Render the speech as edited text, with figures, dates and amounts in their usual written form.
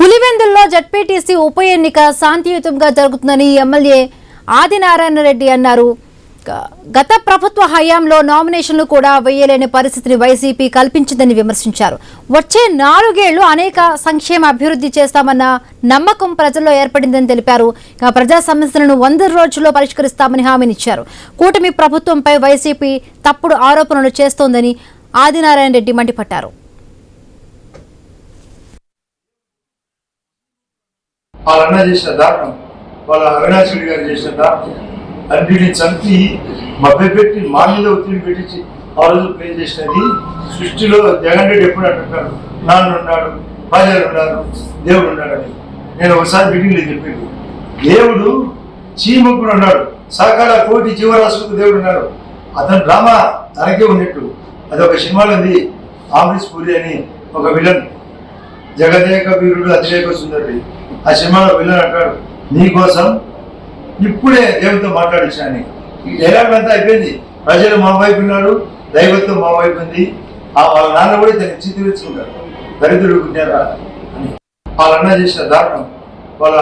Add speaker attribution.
Speaker 1: పులివెందుల్లో జడ్పీటీసీ ఉప ఎన్నిక శాంతియుతంగా జరుగుతుందని ఎమ్మెల్యే ఆదినారాయణ రెడ్డి అన్నారు. గత ప్రభుత్వ హయాంలో నామినేషన్లు కూడా వేయలేని పరిస్థితిని వైసీపీ కల్పించిందని విమర్శించారు. వచ్చే 4 ఏళ్లు అనేక సంక్షేమ అభివృద్ధి చేస్తామన్న నమ్మకం ప్రజల్లో ఏర్పడిందని తెలిపారు. ప్రజా సమస్యలను 100 రోజుల్లో పరిష్కరిస్తామని హామీనిచ్చారు. కూటమి ప్రభుత్వంపై వైసీపీ తప్పుడు ఆరోపణలు చేస్తోందని ఆదినారాయణ రెడ్డి మండిపడ్డారు.
Speaker 2: వాళ్ళ అన్న చేసిన దారుణం, వాళ్ళ అవినాష్ రెడ్డి గారు చేసిన దారుణం, అన్నిటిని చంపి మభ్యపెట్టి మా మీద ఒత్తిడి పెట్టించి ఆ రోజు ప్లే చేసినది. సృష్టిలో జగన్ రెడ్డి ఎప్పుడు అంటున్నాడు, నాన్న ఉన్నాడు, భార్యలు ఉన్నారు, దేవుడు ఉన్నాడని. నేను ఒకసారి మీటింగ్లో చెప్పింది, దేవుడు చీముక్కుడు ఉన్నాడు, సకాల కోటి జీవరాశులకు దేవుడు ఉన్నాడు. అతను డ్రామా తనకే ఉన్నట్టు. అది ఒక సినిమాలో ఉంది, అమరీష్ పూరి అని ఒక విలన్, జగదేక వీరుడు అతిరేక సుందరుడు. ఆ సినిమాలో విలన్ అంటాడు, నీకోసం ఇప్పుడే దేవుడితో మాట్లాడించాను. ఈ డైలాగ్ అంతా అయిపోయింది. ప్రజలు మా వైపు ఉన్నారు, దైవత్వం మా వైపు ఉంది. వాళ్ళ నాన్న కూడా దాన్ని చిత్రించుకుంటారు, దరిద్రుడు పుట్టారా అని. వాళ్ళ అన్న చేసిన దారుణం, వాళ్ళ